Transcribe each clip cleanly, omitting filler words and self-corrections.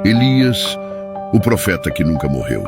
Elias, o profeta que nunca morreu.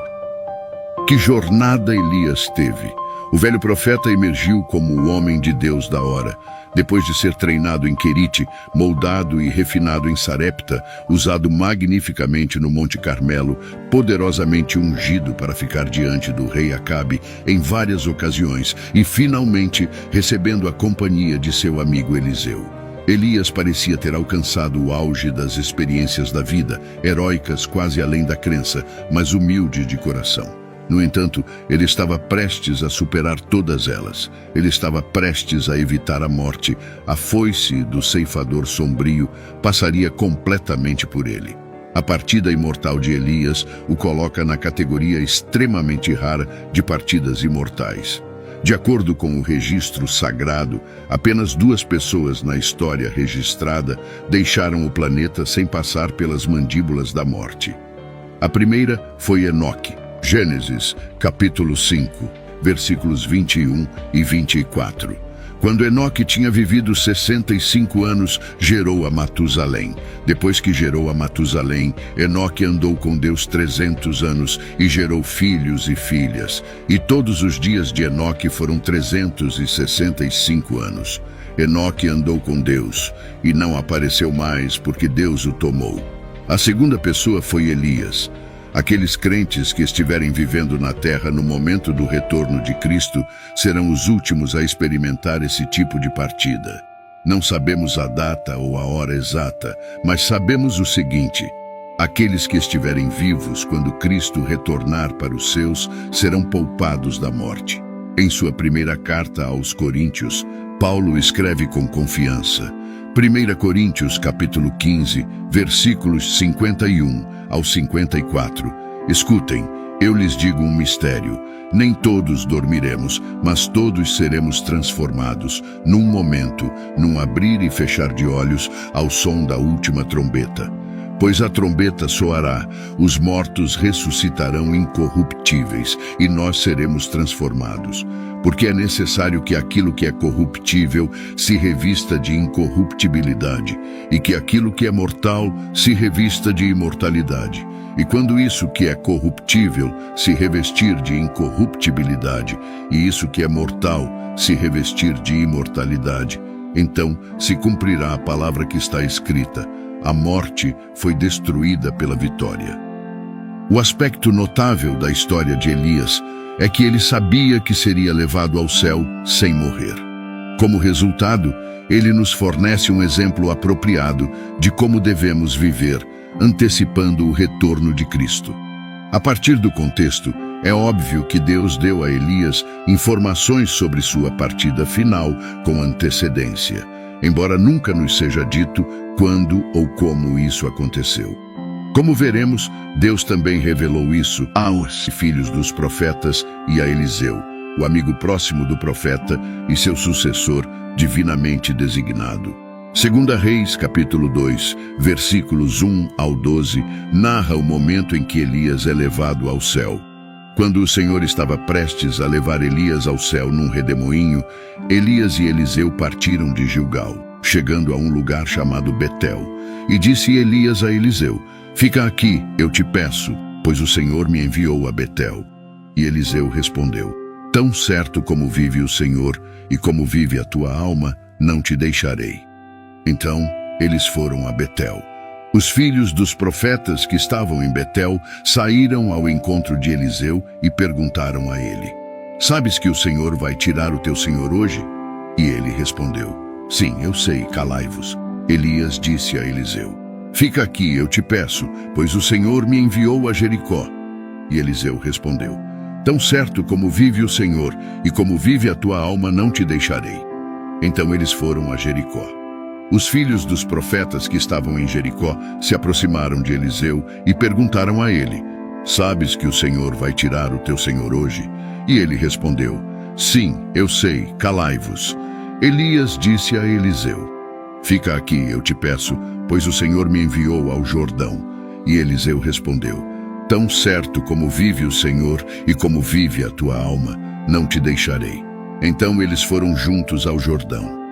Que jornada Elias teve! O velho profeta emergiu como o homem de Deus da hora, depois de ser treinado em Querite, moldado e refinado em Sarepta, usado magnificamente no Monte Carmelo, poderosamente ungido para ficar diante do rei Acabe em várias ocasiões e, finalmente, recebendo a companhia de seu amigo Eliseu. Elias parecia ter alcançado o auge das experiências da vida, heróicas quase além da crença, mas humilde de coração. No entanto, ele estava prestes a superar todas elas. Ele estava prestes a evitar a morte. A foice do ceifador sombrio passaria completamente por ele. A partida imortal de Elias o coloca na categoria extremamente rara de partidas imortais. De acordo com o registro sagrado, apenas 2 pessoas na história registrada deixaram o planeta sem passar pelas mandíbulas da morte. A primeira foi Enoque. Gênesis, capítulo 5, versículos 21 e 24. Quando Enoque tinha vivido 65 anos, gerou a Matusalém. Depois que gerou a Matusalém, Enoque andou com Deus 300 anos e gerou filhos e filhas. E todos os dias de Enoque foram 365 anos. Enoque andou com Deus e não apareceu mais porque Deus o tomou. A segunda pessoa foi Elias. Aqueles crentes que estiverem vivendo na terra no momento do retorno de Cristo serão os últimos a experimentar esse tipo de partida. Não sabemos a data ou a hora exata, mas sabemos o seguinte: aqueles que estiverem vivos quando Cristo retornar para os seus serão poupados da morte. Em sua primeira carta aos Coríntios, Paulo escreve com confiança. 1 Coríntios capítulo 15, versículos 51 ao 54. Escutem, eu lhes digo um mistério. Nem todos dormiremos, mas todos seremos transformados, num momento, num abrir e fechar de olhos, ao som da última trombeta. Pois a trombeta soará, os mortos ressuscitarão incorruptíveis, e nós seremos transformados. Porque é necessário que aquilo que é corruptível se revista de incorruptibilidade, e que aquilo que é mortal se revista de imortalidade. E quando isso que é corruptível se revestir de incorruptibilidade, e isso que é mortal se revestir de imortalidade, então se cumprirá a palavra que está escrita: a morte foi destruída pela vitória. O aspecto notável da história de Elias é que ele sabia que seria levado ao céu sem morrer. Como resultado, ele nos fornece um exemplo apropriado de como devemos viver, antecipando o retorno de Cristo. A partir do contexto, é óbvio que Deus deu a Elias informações sobre sua partida final com antecedência, embora nunca nos seja dito quando ou como isso aconteceu. Como veremos, Deus também revelou isso aos filhos dos profetas e a Eliseu, o amigo próximo do profeta e seu sucessor divinamente designado. 2 Reis, capítulo 2, versículos 1 ao 12, narra o momento em que Elias é levado ao céu. Quando o Senhor estava prestes a levar Elias ao céu num redemoinho, Elias e Eliseu partiram de Gilgal, chegando a um lugar chamado Betel. E disse Elias a Eliseu: fica aqui, eu te peço, pois o Senhor me enviou a Betel. E Eliseu respondeu: tão certo como vive o Senhor e como vive a tua alma, não te deixarei. Então eles foram a Betel. Os filhos dos profetas que estavam em Betel saíram ao encontro de Eliseu e perguntaram a ele: sabes que o Senhor vai tirar o teu senhor hoje? E ele respondeu: sim, eu sei, calai-vos. Elias disse a Eliseu: fica aqui, eu te peço, pois o Senhor me enviou a Jericó. E Eliseu respondeu: tão certo como vive o Senhor e como vive a tua alma, não te deixarei. Então eles foram a Jericó. Os filhos dos profetas que estavam em Jericó se aproximaram de Eliseu e perguntaram a ele: sabes que o Senhor vai tirar o teu senhor hoje? E ele respondeu: sim, eu sei, calai-vos. Elias disse a Eliseu: fica aqui, eu te peço, pois o Senhor me enviou ao Jordão. E Eliseu respondeu: tão certo como vive o Senhor e como vive a tua alma, não te deixarei. Então eles foram juntos ao Jordão.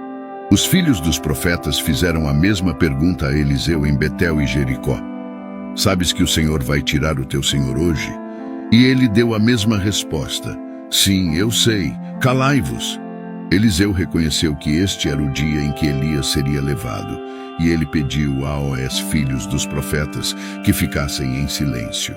Os filhos dos profetas fizeram a mesma pergunta a Eliseu em Betel e Jericó. sabes que o Senhor vai tirar o teu senhor hoje? E ele deu a mesma resposta: sim, eu sei, calai-vos. Eliseu reconheceu que este era o dia em que Elias seria levado, e ele pediu aos filhos dos profetas que ficassem em silêncio.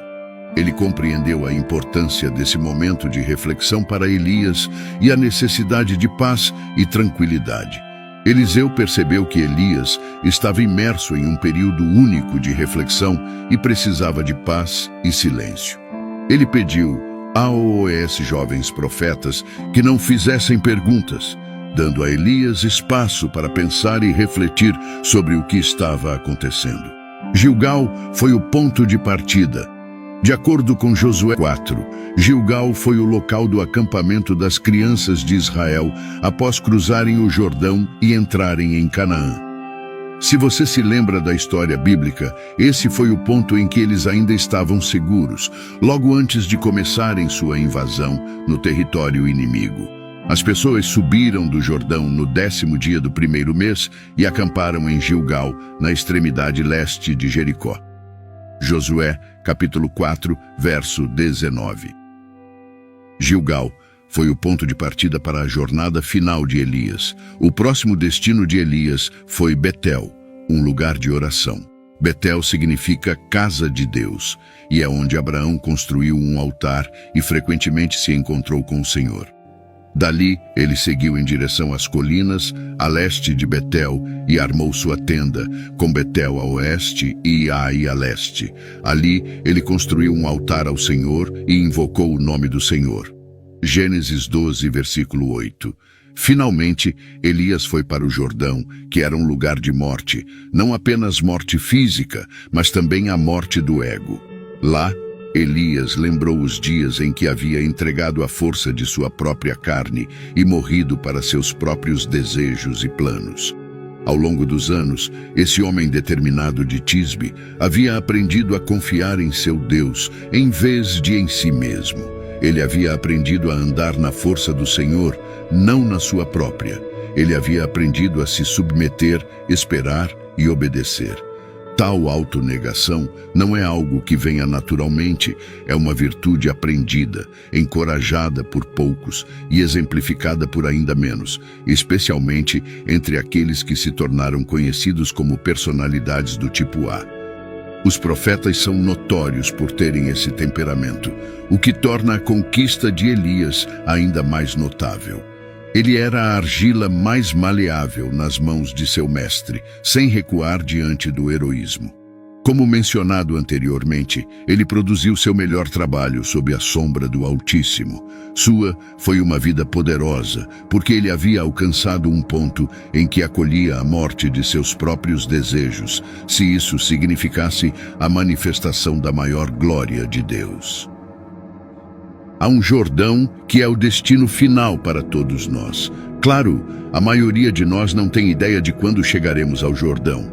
Ele compreendeu a importância desse momento de reflexão para Elias e a necessidade de paz e tranquilidade. Eliseu percebeu que Elias estava imerso em um período único de reflexão e precisava de paz e silêncio. Ele pediu aos jovens profetas que não fizessem perguntas, dando a Elias espaço para pensar e refletir sobre o que estava acontecendo. Gilgal foi o ponto de partida. De acordo com Josué 4, Gilgal foi o local do acampamento das crianças de Israel após cruzarem o Jordão e entrarem em Canaã. Se você se lembra da história bíblica, esse foi o ponto em que eles ainda estavam seguros, logo antes de começarem sua invasão no território inimigo. As pessoas subiram do Jordão no 10º dia do primeiro mês e acamparam em Gilgal, na extremidade leste de Jericó. Josué, capítulo 4, verso 19. Gilgal foi o ponto de partida para a jornada final de Elias. O próximo destino de Elias foi Betel, um lugar de oração. Betel significa casa de Deus, e é onde Abraão construiu um altar e frequentemente se encontrou com o Senhor. Dali, ele seguiu em direção às colinas, a leste de Betel, e armou sua tenda, com Betel a oeste e Ai a leste. Ali, ele construiu um altar ao Senhor e invocou o nome do Senhor. Gênesis 12, versículo 8. Finalmente, Elias foi para o Jordão, que era um lugar de morte, não apenas morte física, mas também a morte do ego. Lá, Elias lembrou os dias em que havia entregado a força de sua própria carne e morrido para seus próprios desejos e planos. Ao longo dos anos, esse homem determinado de Tisbe havia aprendido a confiar em seu Deus em vez de em si mesmo. Ele havia aprendido a andar na força do Senhor, não na sua própria. Ele havia aprendido a se submeter, esperar e obedecer. Tal autonegação não é algo que venha naturalmente, é uma virtude aprendida, encorajada por poucos e exemplificada por ainda menos, especialmente entre aqueles que se tornaram conhecidos como personalidades do tipo A. Os profetas são notórios por terem esse temperamento, o que torna a conquista de Elias ainda mais notável. Ele era a argila mais maleável nas mãos de seu mestre, sem recuar diante do heroísmo. Como mencionado anteriormente, ele produziu seu melhor trabalho sob a sombra do Altíssimo. Sua foi uma vida poderosa, porque ele havia alcançado um ponto em que acolhia a morte de seus próprios desejos, se isso significasse a manifestação da maior glória de Deus. Há um Jordão que é o destino final para todos nós. Claro, a maioria de nós não tem ideia de quando chegaremos ao Jordão.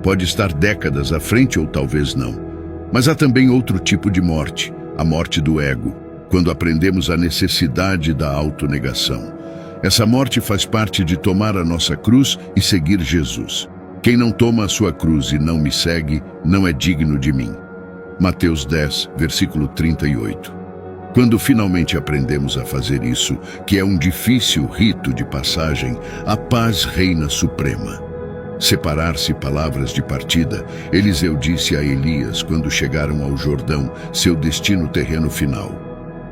Pode estar décadas à frente ou talvez não. Mas há também outro tipo de morte, a morte do ego, quando aprendemos a necessidade da autonegação. Essa morte faz parte de tomar a nossa cruz e seguir Jesus. Quem não toma a sua cruz e não me segue, não é digno de mim. Mateus 10, versículo 38. Quando finalmente aprendemos a fazer isso, que é um difícil rito de passagem, a paz reina suprema. Separar-se palavras de partida, Eliseu disse a Elias quando chegaram ao Jordão, seu destino terreno final: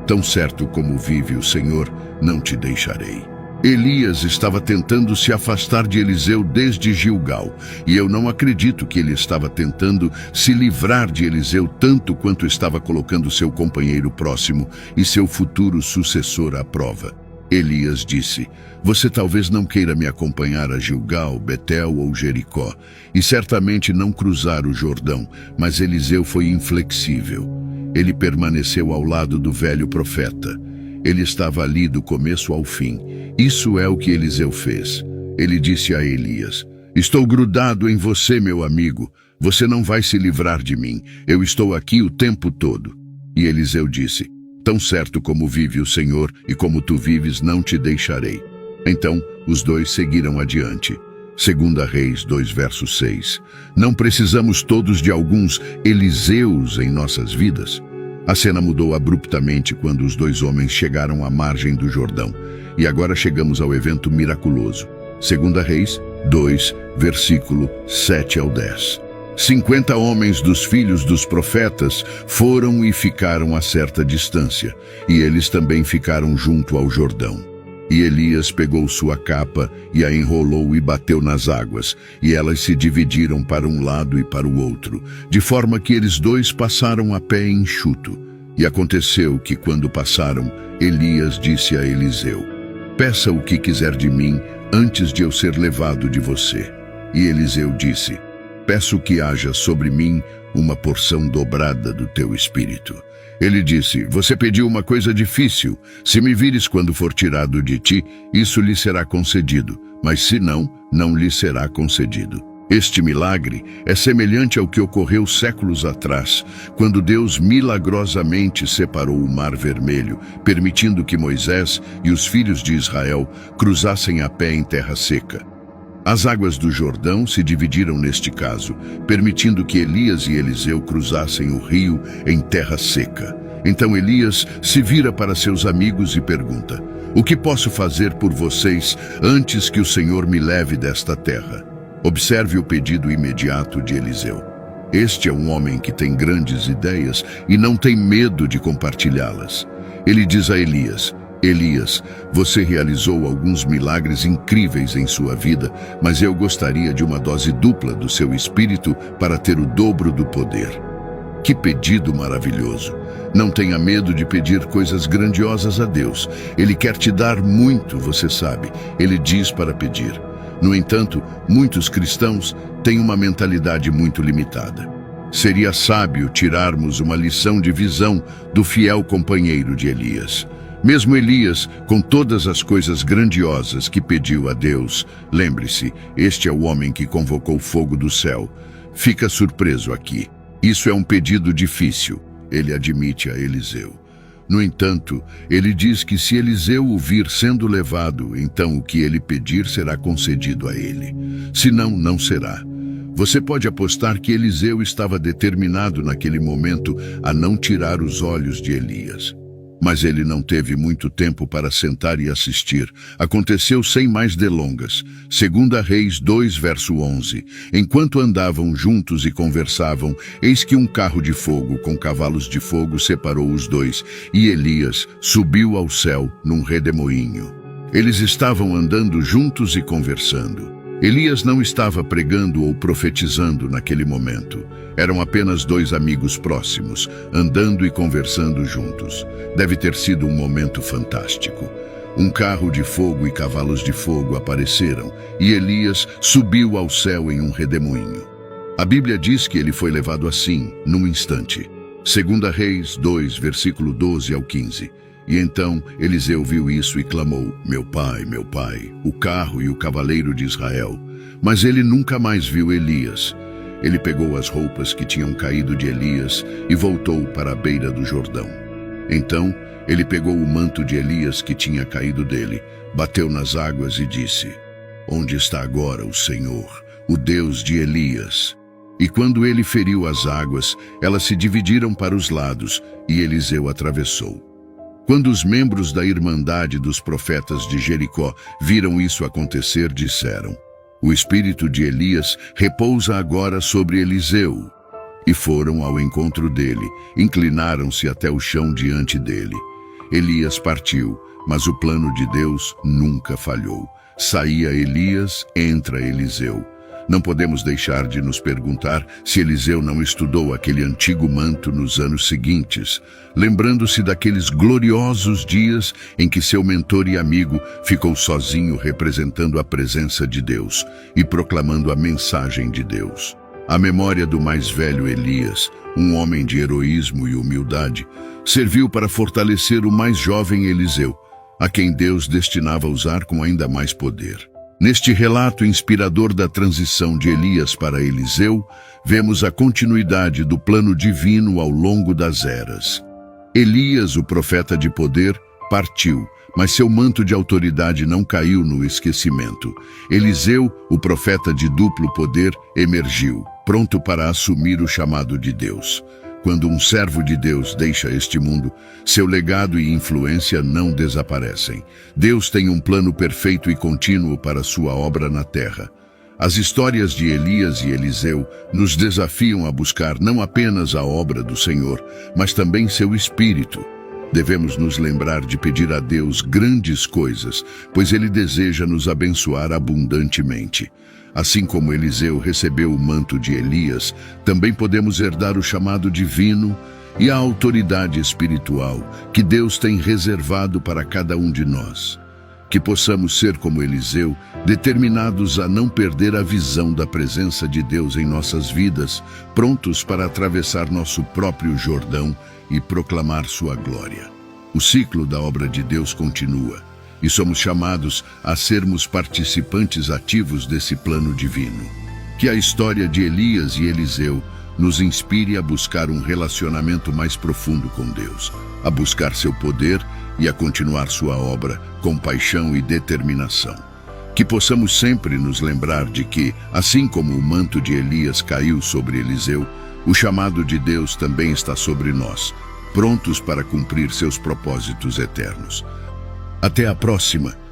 tão certo como vive o Senhor, não te deixarei. Elias estava tentando se afastar de Eliseu desde Gilgal, e eu não acredito que ele estava tentando se livrar de Eliseu tanto quanto estava colocando seu companheiro próximo e seu futuro sucessor à prova. Elias disse: você talvez não queira me acompanhar a Gilgal, Betel ou Jericó, e certamente não cruzar o Jordão, mas Eliseu foi inflexível. Ele permaneceu ao lado do velho profeta. Ele estava ali do começo ao fim. Isso é o que Eliseu fez. Ele disse a Elias: estou grudado em você, meu amigo. Você não vai se livrar de mim. Eu estou aqui o tempo todo. E Eliseu disse: tão certo como vive o Senhor e como tu vives, não te deixarei. Então, os dois seguiram adiante. Segunda Reis 2, verso 6. Não precisamos todos de alguns Eliseus em nossas vidas. A cena mudou abruptamente quando os dois homens chegaram à margem do Jordão. E agora chegamos ao evento miraculoso. Segunda Reis 2, versículo 7 ao 10. 50 homens dos filhos dos profetas foram e ficaram a certa distância, e eles também ficaram junto ao Jordão. E Elias pegou sua capa e a enrolou e bateu nas águas, e elas se dividiram para um lado e para o outro, de forma que eles dois passaram a pé enxuto. E aconteceu que, quando passaram, Elias disse a Eliseu: "Peça o que quiser de mim, antes de eu ser levado de você." E Eliseu disse: "Peço que haja sobre mim uma porção dobrada do teu espírito." Ele disse: "Você pediu uma coisa difícil. Se me vires quando for tirado de ti, isso lhe será concedido. Mas se não, não lhe será concedido." Este milagre é semelhante ao que ocorreu séculos atrás, quando Deus milagrosamente separou o Mar Vermelho, permitindo que Moisés e os filhos de Israel cruzassem a pé em terra seca. As águas do Jordão se dividiram neste caso, permitindo que Elias e Eliseu cruzassem o rio em terra seca. Então Elias se vira para seus amigos e pergunta: "O que posso fazer por vocês antes que o Senhor me leve desta terra?" Observe o pedido imediato de Eliseu. Este é um homem que tem grandes ideias e não tem medo de compartilhá-las. Ele diz a Elias: "Elias, você realizou alguns milagres incríveis em sua vida, mas eu gostaria de uma dose dupla do seu espírito para ter o dobro do poder." Que pedido maravilhoso! Não tenha medo de pedir coisas grandiosas a Deus. Ele quer te dar muito, você sabe. Ele diz para pedir. No entanto, muitos cristãos têm uma mentalidade muito limitada. Seria sábio tirarmos uma lição de visão do fiel companheiro de Elias. Mesmo Elias, com todas as coisas grandiosas que pediu a Deus, lembre-se, este é o homem que convocou fogo do céu. Fica surpreso aqui. Isso é um pedido difícil, ele admite a Eliseu. No entanto, ele diz que se Eliseu o vir sendo levado, então o que ele pedir será concedido a ele. Senão, não será. Você pode apostar que Eliseu estava determinado naquele momento a não tirar os olhos de Elias. Mas ele não teve muito tempo para sentar e assistir. Aconteceu sem mais delongas. Segunda Reis 2, verso 11. Enquanto andavam juntos e conversavam, eis que um carro de fogo com cavalos de fogo separou os dois, e Elias subiu ao céu num redemoinho. Eles estavam andando juntos e conversando. Elias não estava pregando ou profetizando naquele momento. Eram apenas dois amigos próximos, andando e conversando juntos. Deve ter sido um momento fantástico. Um carro de fogo e cavalos de fogo apareceram, e Elias subiu ao céu em um redemoinho. A Bíblia diz que ele foi levado assim, num instante. Segunda Reis 2, versículo 12 ao 15. E então Eliseu viu isso e clamou: meu pai, o carro e o cavaleiro de Israel." Mas ele nunca mais viu Elias. Ele pegou as roupas que tinham caído de Elias e voltou para a beira do Jordão. Então ele pegou o manto de Elias que tinha caído dele, bateu nas águas e disse: "Onde está agora o Senhor, o Deus de Elias?" E quando ele feriu as águas, elas se dividiram para os lados e Eliseu atravessou. Quando os membros da Irmandade dos Profetas de Jericó viram isso acontecer, disseram: "O espírito de Elias repousa agora sobre Eliseu." E foram ao encontro dele, inclinaram-se até o chão diante dele. Elias partiu, mas o plano de Deus nunca falhou. Saía Elias, entra Eliseu. Não podemos deixar de nos perguntar se Eliseu não estudou aquele antigo manto nos anos seguintes, lembrando-se daqueles gloriosos dias em que seu mentor e amigo ficou sozinho representando a presença de Deus e proclamando a mensagem de Deus. A memória do mais velho Elias, um homem de heroísmo e humildade, serviu para fortalecer o mais jovem Eliseu, a quem Deus destinava a usar com ainda mais poder. Neste relato inspirador da transição de Elias para Eliseu, vemos a continuidade do plano divino ao longo das eras. Elias, o profeta de poder, partiu, mas seu manto de autoridade não caiu no esquecimento. Eliseu, o profeta de duplo poder, emergiu, pronto para assumir o chamado de Deus. Quando um servo de Deus deixa este mundo, seu legado e influência não desaparecem. Deus tem um plano perfeito e contínuo para sua obra na terra. As histórias de Elias e Eliseu nos desafiam a buscar não apenas a obra do Senhor, mas também seu espírito. Devemos nos lembrar de pedir a Deus grandes coisas, pois Ele deseja nos abençoar abundantemente. Assim como Eliseu recebeu o manto de Elias, também podemos herdar o chamado divino e a autoridade espiritual que Deus tem reservado para cada um de nós. Que possamos ser como Eliseu, determinados a não perder a visão da presença de Deus em nossas vidas, prontos para atravessar nosso próprio Jordão e proclamar sua glória. O ciclo da obra de Deus continua. E somos chamados a sermos participantes ativos desse plano divino. Que a história de Elias e Eliseu nos inspire a buscar um relacionamento mais profundo com Deus, a buscar seu poder e a continuar sua obra com paixão e determinação. Que possamos sempre nos lembrar de que, assim como o manto de Elias caiu sobre Eliseu, o chamado de Deus também está sobre nós, prontos para cumprir seus propósitos eternos. Até a próxima!